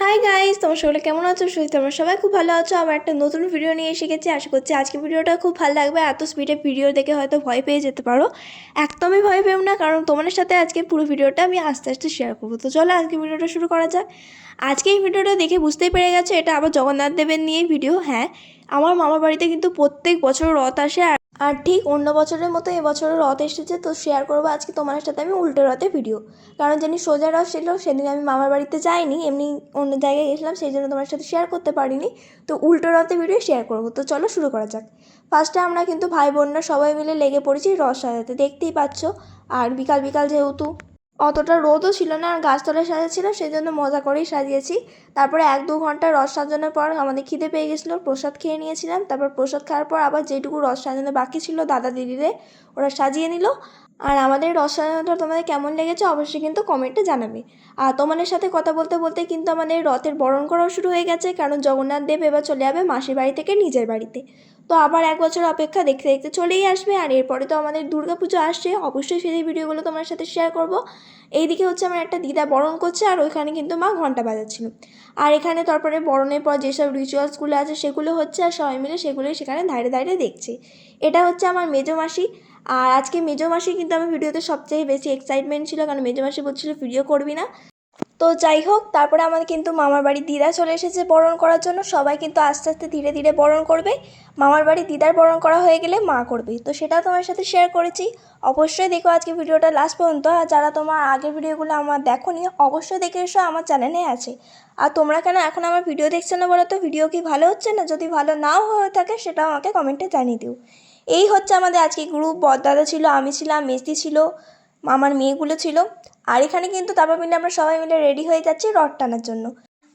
Hi guys, তোমার সকলে কেমন আছো? তোমরা সবাই খুব ভালো আছো। আবার একটা নতুন ভিডিও নিয়ে এসে গেছি। আশা করছি আজকে ভিডিওটা খুব ভালো লাগবে। এত স্পিডে ভিডিও দেখে হয়তো ভয় পেয়ে যেতে পারো, একদমই ভয় পেও না, কারণ তোমাদের সাথে আজকে পুরো ভিডিওটা আমি আস্তে আস্তে শেয়ার করবো। তো চলো আজকে ভিডিওটা শুরু করা যাক। আজকে এই ভিডিওটা দেখে বুঝতেই পেরে গেছো এটা আবার জগন্নাথ দেবের নিয়ে ভিডিও। হ্যাঁ, আমার মামার বাড়িতে কিন্তু প্রত্যেক বছর রথ আসে, আর ঠিক অন্য বছরের মতো এবছরও রথ এসেছে। তো শেয়ার করবো আজকে তোমাদের সাথে আমি উল্টো রথে ভিডিও, কারণ যেদিন সোজা রথ ছিল সেদিন আমি মামার বাড়িতে যাইনি, এমনি অন্য জায়গায় গেছিলাম, সেই জন্য তোমার সাথে শেয়ার করতে পারিনি। তো উল্টো রথে ভিডিও শেয়ার করবো। তো চলো শুরু করা যাক। ফার্স্টে আমরা কিন্তু ভাই বোনরা সবাই মিলে লেগে পড়েছি রথ সাজাতে, দেখতেই পাচ্ছ। আর বিকাল বিকাল যেহেতু অতটা রোদও ছিল না আর গাছতলায় সাজাচ্ছিল, সেই জন্য মজা করেই সাজিয়েছি। তারপরে 1-2 ঘন্টা রথ সাজানোর পর আমাদের খিদে পেয়ে গেছিলো, প্রসাদ খেয়ে নিয়েছিলাম। তারপর প্রসাদ খাওয়ার পর আবার যেটুকু রথ সাজানো বাকি ছিল দাদা দিদিরে ওরা সাজিয়ে নিল। আর আমাদের রথ সাজানোটা তোমাদের কেমন লেগেছে অবশ্যই কিন্তু কমেন্টে জানাবে। আর তোমাদের সাথে কথা বলতে বলতে কিন্তু আমাদের রথের বরণ করাও শুরু হয়ে গেছে, কারণ জগন্নাথ দেব এবার চলে যাবে মাসির বাড়ি থেকে নিজের বাড়িতে। তো আবার 1 বছর অপেক্ষা, দেখতে দেখতে চলেই আসবে। আর এরপরে তো আমাদের দুর্গাপুজো আসছে, অবশ্যই সেই ভিডিওগুলো তোমার সাথে শেয়ার করব। এইদিকে হচ্ছে আমার একটা দিদা বরণ করছে, আর ওইখানে কিন্তু মা ঘন্টা বাজাচ্ছিল। আর এখানে তারপরে বরণের পর যেসব রিচুয়ালসগুলো আছে সেগুলো হচ্ছে, আর সবাই মিলে সেগুলোই সেখানে দাঁড়িয়ে দাঁড়িয়ে দেখছি। এটা হচ্ছে আমার মেজো মাসি। আর আজকে মেজো মাসি কিন্তু আমার ভিডিওতে সবচেয়ে বেশি এক্সাইটমেন্ট ছিল, কারণ মেজো মাসি বলছিল ভিডিও করবি না। তো যাই হোক, তারপরে আমাদের কিন্তু মামার বাড়ির দিদা চলে এসেছে বরণ করার জন্য। সবাই কিন্তু আস্তে আস্তে ধীরে ধীরে বরণ করবে। মামার বাড়ি দিদার বরণ করা হয়ে গেলে মা করবে। তো সেটাও তোমার সাথে শেয়ার করেছি। অবশ্যই দেখো আজকে ভিডিওটা লাস্ট পর্যন্ত। আর যারা তোমার আগের ভিডিওগুলো আমার দেখোনি অবশ্যই দেখে এসো, আমার চ্যানেলে আছে। আর তোমরা কেন এখন আমার ভিডিও দেখছো না বলো তো? ভিডিও কি ভালো হচ্ছে না? যদি ভালো নাও হয়ে থাকে সেটাও আমাকে কমেন্টে জানিয়ে দিও। এই হচ্ছে আমাদের আজকে গ্রুপ। বড়দাদা ছিল, আমি ছিলাম, মেজদি ছিল, মামার মেয়েগুলো ছিল। আর এখানে কিন্তু তারপর মিলে আমরা সবাই মিলে রেডি হয়ে যাচ্ছি রথ টানার জন্য।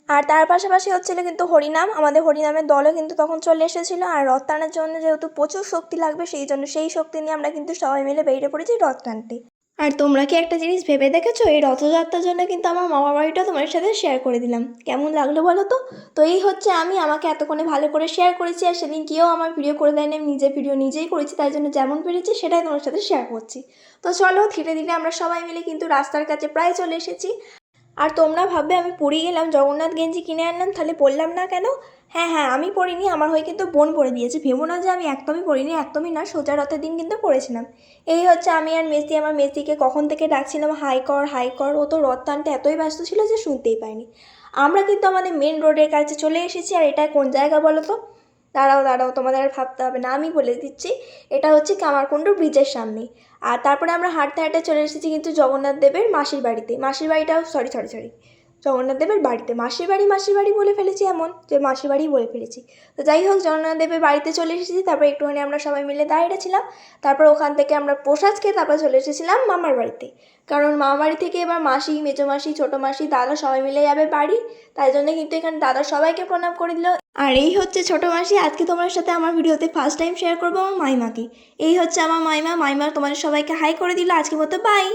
আর তার পাশাপাশি হচ্ছিল কিন্তু হরিনাম, আমাদের হরিনামের দলও কিন্তু তখন চলে এসেছিলো। আর রথ টানার জন্য যেহেতু প্রচুর শক্তি লাগবে, সেই জন্য সেই শক্তি নিয়ে আমরা কিন্তু সবাই মিলে বেরিয়ে পড়েছি রথ টানতে। আর তোমরা কি একটা জিনিস ভেবে দেখেছো? এই রথযাত্রার জন্য কিন্তু আমার মামার বাড়িটা তোমার সাথে শেয়ার করে দিলাম, কেমন লাগলো বলো তো? তো এই হচ্ছে আমি আমাকে এতক্ষণে ভালো করে শেয়ার করেছি, আর সেদিন কেউ আমার ভিডিও করে দেয়নি, আমি নিজের ভিডিও নিজেই করেছি, তাই জন্য যেমন পেরেছি সেটাই তোমার সাথে শেয়ার করছি। তো চলো ধীরে ধীরে আমরা সবাই মিলে কিন্তু রাস্তার কাছে প্রায় চলে এসেছি। আর তোমরা ভাববে আমি পুরী গেলাম জগন্নাথ গেঞ্জি কিনে আনলাম, তাহলে পরলাম না কেন? হ্যাঁ হ্যাঁ, আমি পরিনি, আমার হয়ে কিন্তু বোন পরে দিয়েছে। ভেবো না যে আমি একদমই পরিনি, একদমই না, সোজা রথের দিন কিন্তু পরেছিলাম। এই হচ্ছে আমি আর মেসি। আমার মেসিকে কখন থেকে ডাকছিলাম হাই কর হাই কর, ও তো রথ টানতে এতই ব্যস্ত ছিল যে শুনতেই পাইনি। আমরা কিন্তু আমাদের মেন রোডের কাছে চলে এসেছি। আর এটা কোন জায়গা বলো তো? দাঁড়াও দাঁড়াও, তোমাদের আর ভাবতে হবে না, আমি বলে দিচ্ছি। এটা হচ্ছে কামারকুণ্ডু ব্রিজের সামনে। আর তারপরে আমরা হাঁটতে হাঁটতে চলে এসেছি কিন্তু জগন্নাথ দেবের মাসির বাড়িতে। মাসির বাড়িটাও সরি সরি সরি জগন্নাথ দেবের বাড়িতে। মাসির বাড়ি বলে ফেলেছি, এমন যে মাসির বাড়ি বলে ফেলেছি। তো যাই হোক, জগন্নাথ দেবের বাড়িতে চলে এসেছি। তারপর একটুখানি আমরা সবাই মিলে দাঁড়িয়েছিলাম। তারপর ওখান থেকে আমরা প্রসাদ খেয়ে তারপর চলে এসেছিলাম মামার বাড়িতে, কারণ মামার বাড়ি থেকে এবার মাসি, মেজো মাসি, ছোটো মাসি, দাদা সবাই মিলে যাবে বাড়ি। তাই জন্য কিন্তু এখানে দাদা সবাইকে প্রণাম করে দিল। আর এই হচ্ছে ছোটো মাসি। আজকে তোমার সাথে আমার ভিডিওতে ফার্স্ট টাইম শেয়ার করবো আমার মাইমাকে। এই হচ্ছে আমার মাইমা। মাইমা তোমাদের সবাইকে হাই করে দিল। আজকে মতো বাই।